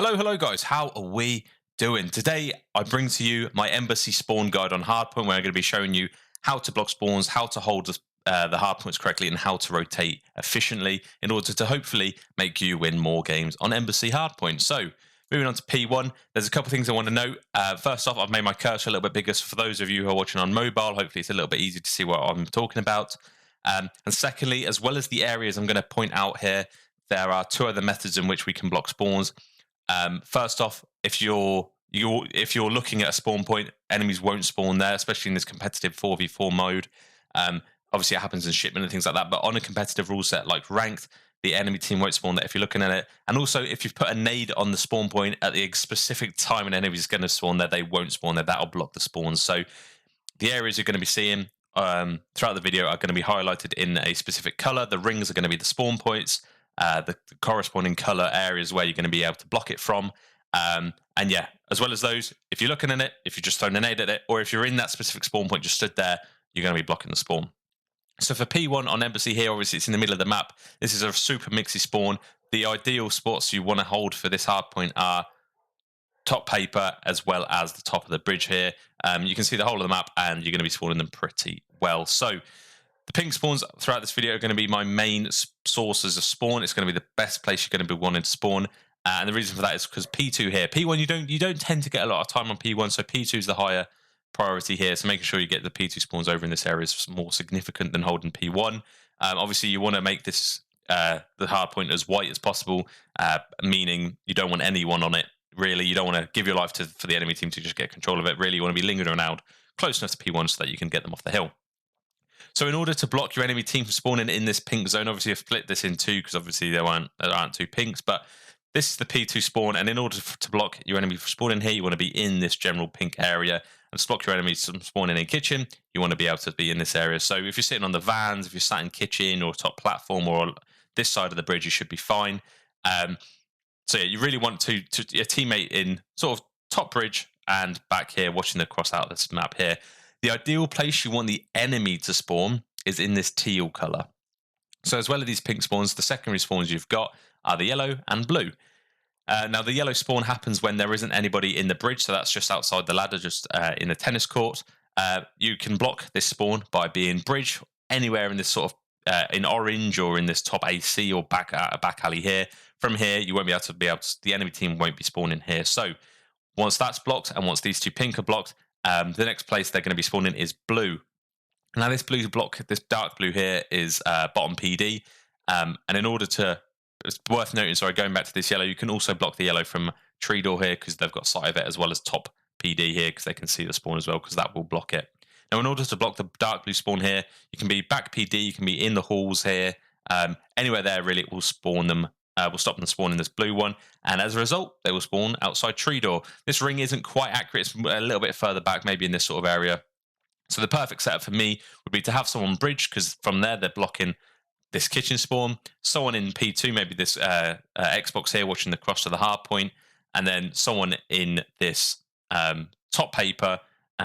Hello guys, how are we doing? Today I bring to you my embassy spawn guide on hardpoint where I'm going to be showing you how to block spawns, how to hold the hardpoints correctly and how to rotate efficiently in order to hopefully make you win more games on embassy hardpoint. So moving on to P1, there's a couple of things I want to note. First off, I've made my cursor a little bit bigger, so for those of you who are watching on mobile, hopefully it's a little bit easier to see what I'm talking about. And secondly, as well as the areas I'm going to point out here, there are two other methods in which we can block spawns. First off, if you're looking at a spawn point, enemies won't spawn there, especially in this competitive 4v4 mode. Obviously, it happens in shipment and things like that. But on a competitive rule set like ranked, the enemy team won't spawn there if you're looking at it. And also, if you've put a nade on the spawn point at the specific time an enemy is going to spawn there, they won't spawn there. That'll block the spawns. So the areas you're going to be seeing throughout the video are going to be highlighted in a specific color. The rings are going to be the spawn points. The corresponding color areas where you're going to be able to block it from. And yeah, as well as those, if you're looking at it, if you're just throwing a nade at it, or if you're in that specific spawn point, just stood there, you're going to be blocking the spawn. So for P1 on Embassy here, obviously it's in the middle of the map. This is a super mixy spawn. The ideal spots you want to hold for this hardpoint are top paper as well as the top of the bridge here. You can see the whole of the map and you're going to be spawning them pretty well. So the pink spawns throughout this video are going to be my main sources of spawn. It's going to be the best place you're going to be wanting to spawn. And the reason for that is because P2 here, P1 you don't tend to get a lot of time on P1, so P2 is the higher priority here. So making sure you get the P2 spawns over in this area is more significant than holding P1. Obviously, you want to make this the hard point as white as possible, meaning you don't want anyone on it. Really, you don't want to give your life for the enemy team to just get control of it. Really, you want to be lingering around close enough to P1 so that you can get them off the hill. So in order to block your enemy team from spawning in this pink zone, obviously I've split this in two because obviously there aren't two pinks, but this is the P2 spawn, and in order to block your enemy from spawning here, you want to be in this general pink area, and to block your enemies from spawning in kitchen, you want to be able to be in this area. So if you're sitting on the vans, if you're sat in kitchen or top platform or this side of the bridge, you should be fine. So yeah, you really want to your teammate in sort of top bridge and back here watching the cross out this map here. The ideal place you want the enemy to spawn is in this teal color. So as well as these pink spawns, the secondary spawns you've got are the yellow and blue. Now the yellow spawn happens when there isn't anybody in the bridge, so that's just outside the ladder, just in a tennis court. You can block this spawn by being bridge anywhere in this sort of in orange or in this top AC or back alley here. From here, you won't be able to the enemy team won't be spawning here. So once that's blocked and once these two pink are blocked, the next place they're going to be spawning is blue. Now this blue block, this dark blue here is bottom PD. And in order to, it's worth noting, sorry, going back to this yellow, you can also block the yellow from tree door here because they've got sight of it, as well as top PD here because they can see the spawn as well, because that will block it. Now in order to block the dark blue spawn here, you can be back PD, you can be in the halls here, anywhere there really, it will spawn them. Will stop them spawning this blue one, and as a result, they will spawn outside tree door. This ring isn't quite accurate; it's a little bit further back, maybe in this sort of area. So the perfect setup for me would be to have someone bridge, because from there they're blocking this kitchen spawn. Someone in P2, maybe this Xbox here, watching the cross to the hard point, and then someone in this top paper,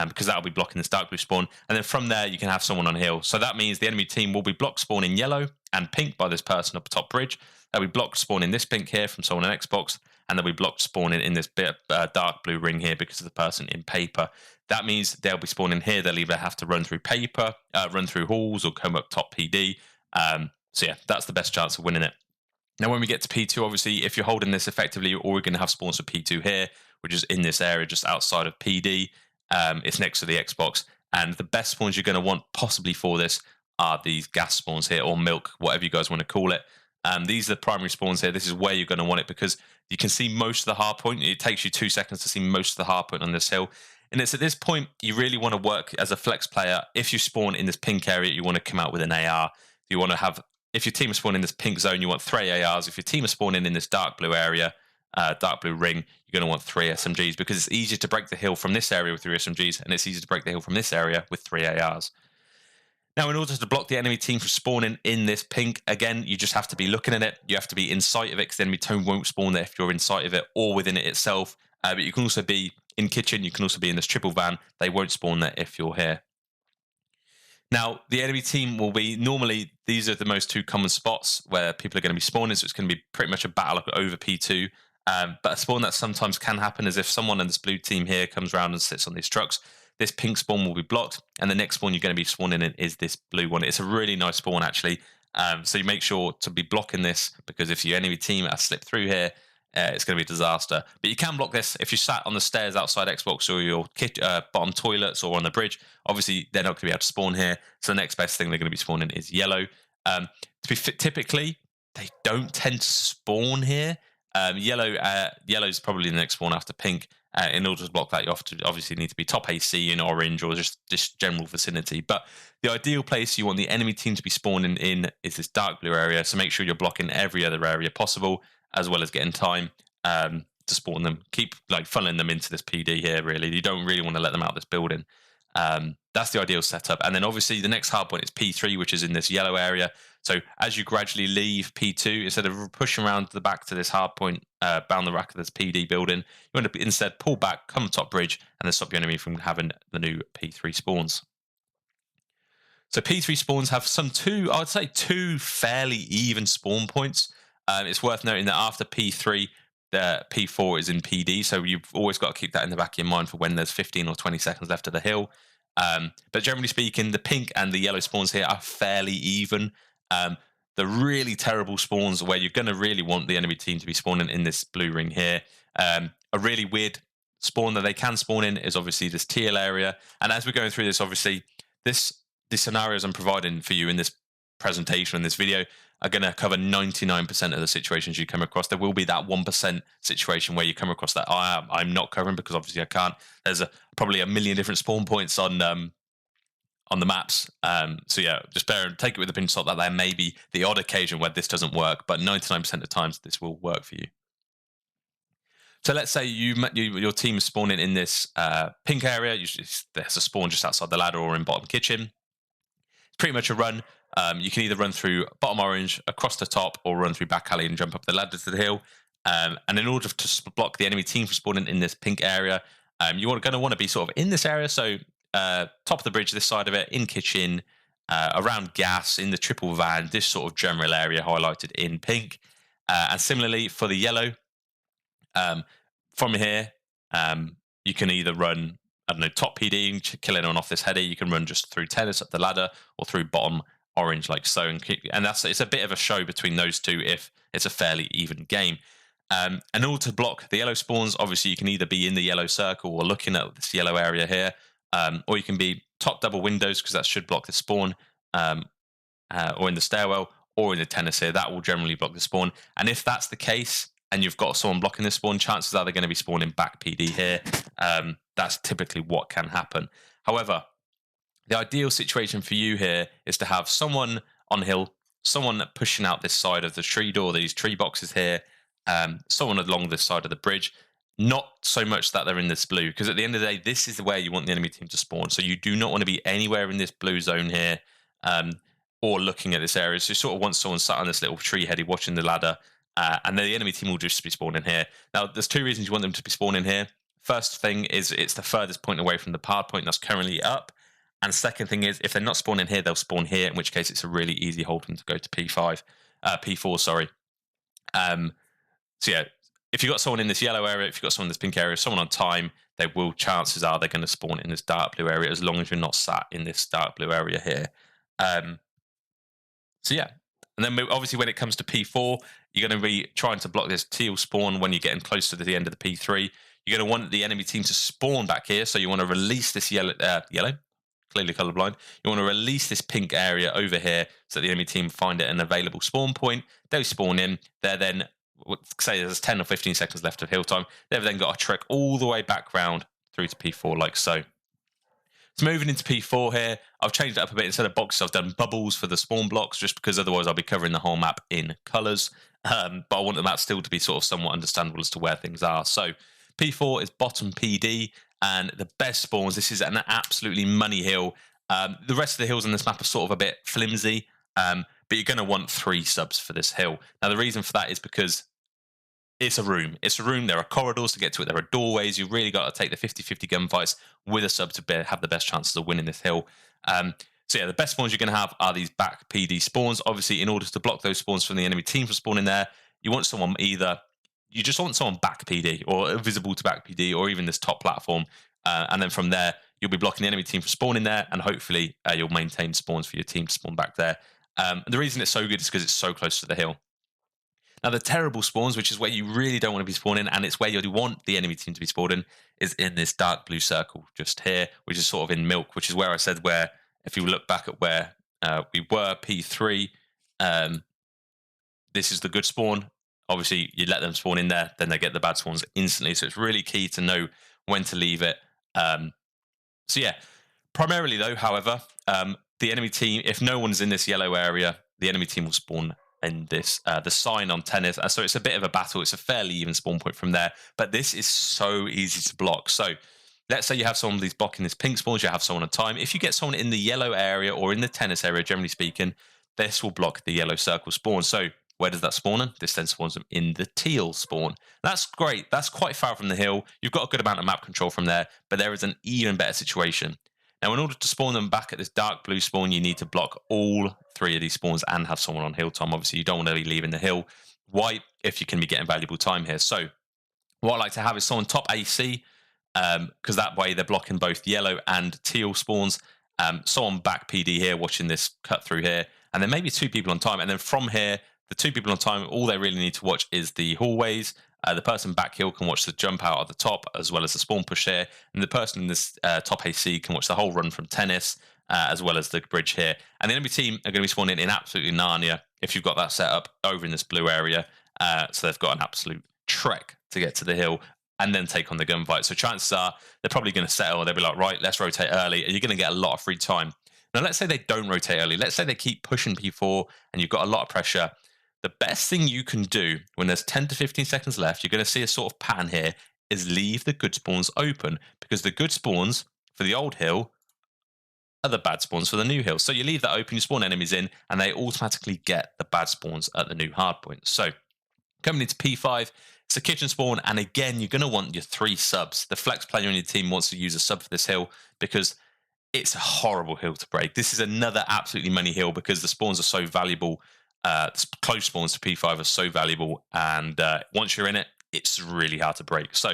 because that'll be blocking this dark blue spawn. And then from there, you can have someone on hill. So that means the enemy team will be blocked spawning yellow and pink by this person up top bridge. They'll be blocked spawning this pink here from someone on Xbox, and they'll be blocked spawning in this bit dark blue ring here because of the person in paper. That means they'll be spawning here. They'll either have to run through paper, run through halls, or come up top PD. So yeah, that's the best chance of winning it. Now, when we get to P2, obviously, if you're holding this effectively, you're always going to have spawns for P2 here, which is in this area just outside of PD. It's next to the Xbox, and the best spawns you're going to want possibly for this are these gas spawns here, or milk, whatever you guys want to call it. These are the primary spawns here. This is where you're going to want it because you can see most of the hard point. It takes you 2 seconds to see most of the hard point on this hill. And it's at this point you really want to work as a flex player. If you spawn in this pink area, you want to come out with an AR. You want to have, if your team is spawning in this pink zone, you want 3 ARs. If your team is spawning in this dark blue area, dark blue ring, you're going to want 3 SMGs because it's easier to break the hill from this area with 3 SMGs, and it's easier to break the hill from this area with 3 ARs. Now, in order to block the enemy team from spawning in this pink, again, you just have to be looking at it. You have to be in sight of it because the enemy team won't spawn there if you're in sight of it or within it itself. But you can also be in kitchen. You can also be in this triple van. They won't spawn there if you're here. Now, the enemy team will be, normally, these are the most 2 common spots where people are going to be spawning, so it's going to be pretty much a battle over P2. But a spawn that sometimes can happen is if someone in this blue team here comes around and sits on these trucks, this pink spawn will be blocked, and the next spawn you're going to be spawning in is this blue one. It's a really nice spawn, actually. So you make sure to be blocking this, because if your enemy team has slipped through here, it's going to be a disaster. But you can block this if you sat on the stairs outside Xbox or your bottom toilets or on the bridge. Obviously, they're not going to be able to spawn here. So the next best thing they're going to be spawning is yellow. Typically, they don't tend to spawn here. Yellow is probably the next spawn after pink. In order to block that, you obviously need to be top AC in orange or just general vicinity. But the ideal place you want the enemy team to be spawning in is this dark blue area. So make sure you're blocking every other area possible, as well as getting time to spawn them. Keep funneling them into this PD here, really. You don't really want to let them out of this building. That's the ideal setup. And then obviously the next hard point is P3, which is in this yellow area. So as you gradually leave P2, instead of pushing around the back to this hard point, down the rack of this PD building, you want to instead pull back, come top bridge, and then stop your enemy from having the new P3 spawns. So P3 spawns have I'd say two fairly even spawn points. It's worth noting that after P3, the P4 is in PD, so you've always got to keep that in the back of your mind for when there's 15 or 20 seconds left of the hill. But generally speaking, the pink and the yellow spawns here are fairly even. The really terrible spawns where you're going to really want the enemy team to be spawning in this blue ring here. A really weird spawn that they can spawn in is obviously this teal area. And as we're going through this, obviously, the scenarios I'm providing for you in this presentation, in this video, are going to cover 99% of the situations you come across. There will be that 1% situation where you come across that I'm not covering, because obviously I can't. There's probably a million different spawn points on the maps. So yeah, just take it with a pinch of salt that there may be the odd occasion where this doesn't work, but 99% of the times this will work for you. So let's say your team is spawning in this pink area. Usually there's a spawn just outside the ladder or in bottom kitchen. It's pretty much a run. You can either run through bottom orange across the top, or run through back alley and jump up the ladder to the hill. And in order to block the enemy team from spawning in this pink area, you're going to want to be sort of in this area. So top of the bridge, this side of it, in kitchen, around gas, in the triple van, this sort of general area highlighted in pink. And similarly for the yellow, from here, you can either run, I don't know, top PD, kill anyone off this header. You can run just through tennis up the ladder, or through bottom orange like so. And it's a bit of a show between those two if it's a fairly even game. In order to block the yellow spawns, obviously you can either be in the yellow circle or looking at this yellow area here, or you can be top double windows, because that should block the spawn, or in the stairwell, or in the tennis here. That will generally block the spawn. And if that's the case, and you've got someone blocking the spawn, chances are they're going to be spawning back PD here. That's typically what can happen. However, the ideal situation for you here is to have someone on hill, someone pushing out this side of the tree door, these tree boxes here, someone along this side of the bridge. Not so much that they're in this blue, because at the end of the day, this is where you want the enemy team to spawn. So you do not want to be anywhere in this blue zone here, or looking at this area. So you sort of want someone sat on this little tree heady watching the ladder, and then the enemy team will just be spawning here. Now, there's two reasons you want them to be spawning here. First thing is it's the furthest point away from the hard point that's currently up. And second thing is, if they're not spawning here, they'll spawn here, in which case it's a really easy hold them to go to P4, sorry. So yeah, if you've got someone in this yellow area, if you've got someone in this pink area, someone on time, chances are they're going to spawn in this dark blue area, as long as you're not sat in this dark blue area here. So yeah, and then obviously when it comes to P4, you're going to be trying to block this teal spawn when you're getting close to the end of the P3. You're going to want the enemy team to spawn back here, so you want to release this yellow, clearly colorblind. You want to release this pink area over here so that the enemy team find it an available spawn point. They spawn in. They're then, say there's 10 or 15 seconds left of hill time. They've then got to trek all the way back round through to P4 like so. So moving into P4 here, I've changed it up a bit. Instead of boxes, I've done bubbles for the spawn blocks, just because otherwise I'll be covering the whole map in colours. But I want the map still to be sort of somewhat understandable as to where things are. So P4 is bottom PD, and the best spawns, this is an absolutely money hill. The rest of the hills on this map are sort of a bit flimsy, but you're going to want 3 subs for this hill. Now, the reason for that is because it's a room. It's a room. There are corridors to get to it. There are doorways. You've really got to take the 50-50 gunfights with a sub to have the best chances of winning this hill. So yeah, the best spawns you're going to have are these back PD spawns. Obviously, in order to block those spawns from the enemy team from spawning there, you want someone either you just want someone back PD or visible to back PD or even this top platform. And then from there, you'll be blocking the enemy team from spawning there, and hopefully you'll maintain spawns for your team to spawn back there. The reason it's so good is because it's so close to the hill. Now, the terrible spawns, which is where you really don't want to be spawning, and it's where you want the enemy team to be spawning, is in this dark blue circle just here, which is sort of in milk, which is where I said where, if you look back at where we were, P3, this is the good spawn. Obviously, you let them spawn in there, then they get the bad spawns instantly. So it's really key to know when to leave it. So yeah, primarily though, however, the enemy team, if no one's in this yellow area, the enemy team will spawn in this the sign on tennis. So it's a bit of a battle. It's a fairly even spawn point from there, but this is so easy to block. So let's say you have someone who's blocking this pink spawns, you have someone on time. If you get someone in the yellow area or in the tennis area, generally speaking, this will block the yellow circle spawn. So where does that spawn them? This then spawns them in the teal spawn. That's great. That's quite far from the hill. You've got a good amount of map control from there, but there is an even better situation. Now, in order to spawn them back at this dark blue spawn, you need to block all three of these spawns and have someone on hill time. Obviously, you don't want to be leaving the hill white if you can be getting valuable time here. So what I like to have is someone top AC, because that way they're blocking both yellow and teal spawns. Someone back PD here watching this cut through here, and then maybe two people on time. And then from here, the two people on time, all they really need to watch is the hallways. The person back hill can watch the jump out at the top as well as the spawn push here. And the person in this top AC can watch the whole run from tennis as well as the bridge here. And the enemy team are going to be spawning in absolutely Narnia if you've got that set up over in this blue area. So they've got an absolute trek to get to the hill and then take on the gunfight. So chances are they're probably going to settle. They'll be like, right, let's rotate early. And you're going to get a lot of free time. Now, let's say they don't rotate early. Let's say they keep pushing P4 and you've got a lot of pressure. The best thing you can do when there's 10 to 15 seconds left, you're going to see a sort of pattern here, is leave the good spawns open, because the good spawns for the old hill are the bad spawns for the new hill. So you leave that open, you spawn enemies in, and they automatically get the bad spawns at the new hardpoint. So coming into P5, it's a kitchen spawn, and again, you're going to want your 3 subs. The flex player on your team wants to use a sub for this hill because it's a horrible hill to break. This is another absolutely money hill because the spawns are so valuable. Close spawns to P5 are so valuable, and once you're in it, it's really hard to break. So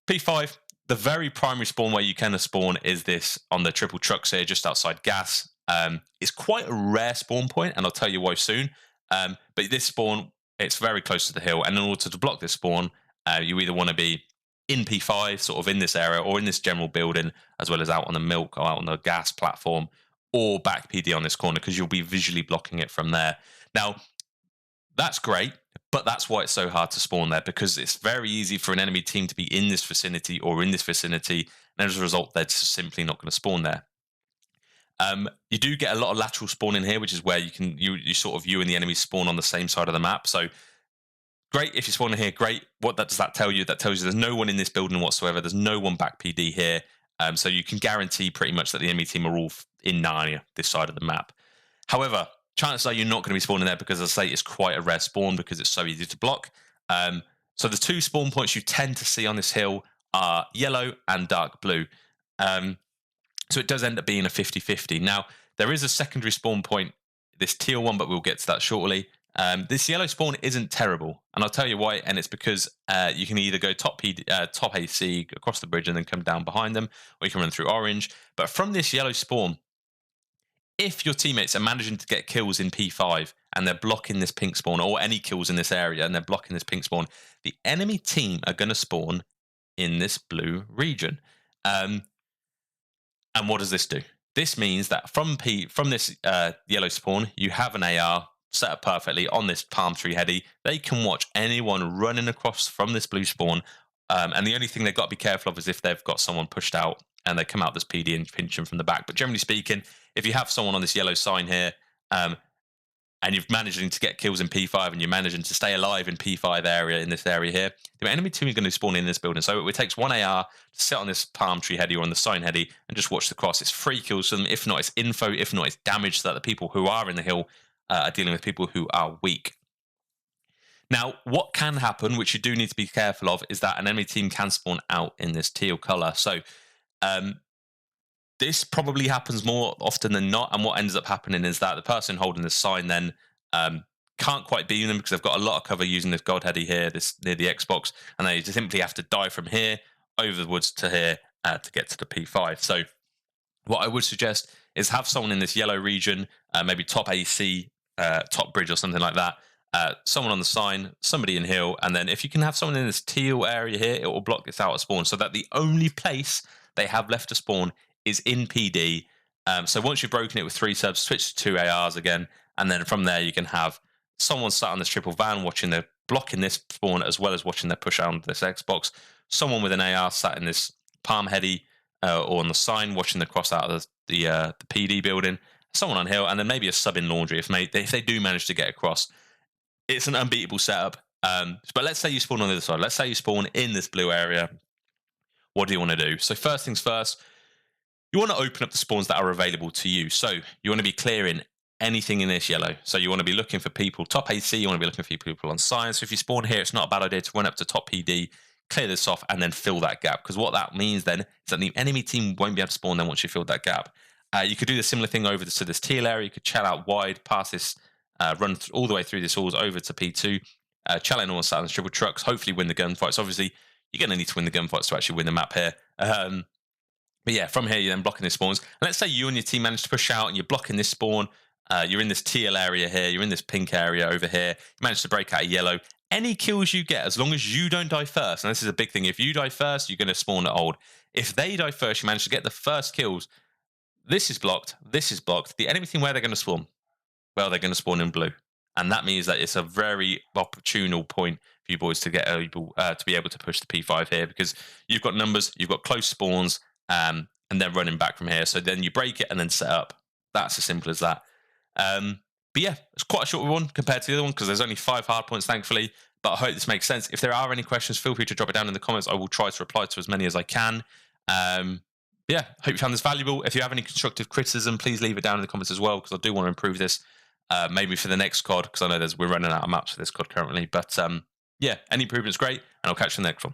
P5, the very primary spawn where you can spawn is this on the triple trucks here, just outside gas. It's quite a rare spawn point, and I'll tell you why soon. But this spawn, it's very close to the hill, and in order to block this spawn, you either want to be in P5, sort of in this area, or in this general building, as well as out on the milk or out on the gas platform, or back PD on this corner, because you'll be visually blocking it from there. Now, that's great, but that's why it's so hard to spawn there, because it's very easy for an enemy team to be in this vicinity or in this vicinity, and as a result, they're just simply not going to spawn there. You do get a lot of lateral spawning here, which is where you sort of you and the enemy spawn on the same side of the map. So great if you're spawning here, great. What does that tell you? That tells you there's no one in this building whatsoever. There's no one back PD here. So you can guarantee pretty much that the enemy team are all in Narnia, this side of the map. However, chances are you're not going to be spawning there because, as I say, it's quite a rare spawn because it's so easy to block. So the 2 spawn points you tend to see on this hill are yellow and dark blue. So it does end up being a 50-50. Now, there is a secondary spawn point, this teal one, but we'll get to that shortly. This yellow spawn isn't terrible, and I'll tell you why. And it's because you can either go top AC across the bridge and then come down behind them, or you can run through orange. But from this yellow spawn, if your teammates are managing to get kills in P5 and they're blocking this pink spawn, or any kills in this area and they're blocking this pink spawn, the enemy team are going to spawn in this blue region. And what does this do? This means that from this yellow spawn, you have an AR set up perfectly on this palm tree heady. They can watch anyone running across from this blue spawn, and the only thing they've got to be careful of is if they've got someone pushed out and they come out this PD and pinch them from the back. But generally speaking, if you have someone on this yellow sign here, and you're managing to get kills in P5 and you're managing to stay alive in P5 area, in this area here, the enemy team is going to spawn in this building. So it takes 1 AR to sit on this palm tree heady or on the sign heady and just watch the cross. It's free kills for them. If not, it's info. If not, it's damage, so that the people who are in the hill are dealing with people who are weak. Now, what can happen, which you do need to be careful of, is that an enemy team can spawn out in this teal color. So this probably happens more often than not. And what ends up happening is that the person holding the sign then can't quite beam them because they've got a lot of cover using this gold heady here, this near the Xbox, and they just simply have to dive from here over the woods to here to get to the P5. So what I would suggest is have someone in this yellow region, maybe top AC, top bridge or something like that. Someone on the sign, somebody in hill, and then if you can have someone in this teal area here, it will block this out of spawn so that the only place they have left to spawn is in PD. So once you've broken it with 3 subs, switch to 2 ARs again, and then from there you can have someone sat on this triple van watching the blocking this spawn as well as watching their push out onto this Xbox. Someone with an AR sat in this palm heady or on the sign watching the cross out of the PD building. Someone on hill, and then maybe a sub in laundry if they do manage to get across. It's an unbeatable setup. But let's say you spawn on the other side. Let's say you spawn in this blue area. What do you want to do? So first things first, you want to open up the spawns that are available to you. So you want to be clearing anything in this yellow. So you want to be looking for people top AC. You want to be looking for people on science. So if you spawn here, it's not a bad idea to run up to top PD, clear this off, and then fill that gap. Because what that means then is that the enemy team won't be able to spawn then once you fill that gap. You could do the similar thing over to this teal area. You could shell out wide, pass this, run all the way through this halls over to P2, shell in all silence, triple trucks, hopefully win the gunfights. Obviously, you're going to need to win the gunfights to actually win the map here. But yeah, from here, you're then blocking the spawns. And let's say you and your team manage to push out and you're blocking this spawn. You're in this teal area here. You're in this pink area over here. You manage to break out a yellow. Any kills you get, as long as you don't die first, and this is a big thing, if you die first, you're going to spawn at old. If they die first, you manage to get the first kills. This is blocked. This is blocked. The enemy team, where they're going to spawn? Well, they're going to spawn in blue. And that means that it's a very opportune point for you boys to get able to be able to push the P5 here, because you've got numbers, you've got close spawns, and they're running back from here. So then you break it and then set up. That's as simple as that. But yeah, it's quite a short one compared to the other one because there's only 5 hard points, thankfully. But I hope this makes sense. If there are any questions, feel free to drop it down in the comments. I will try to reply to as many as I can. Yeah, hope you found this valuable. If you have any constructive criticism, please leave it down in the comments as well, because I do want to improve this. Maybe for the next COD, because I know we're running out of maps for this COD currently. But yeah, any improvement's great, and I'll catch you in the next one.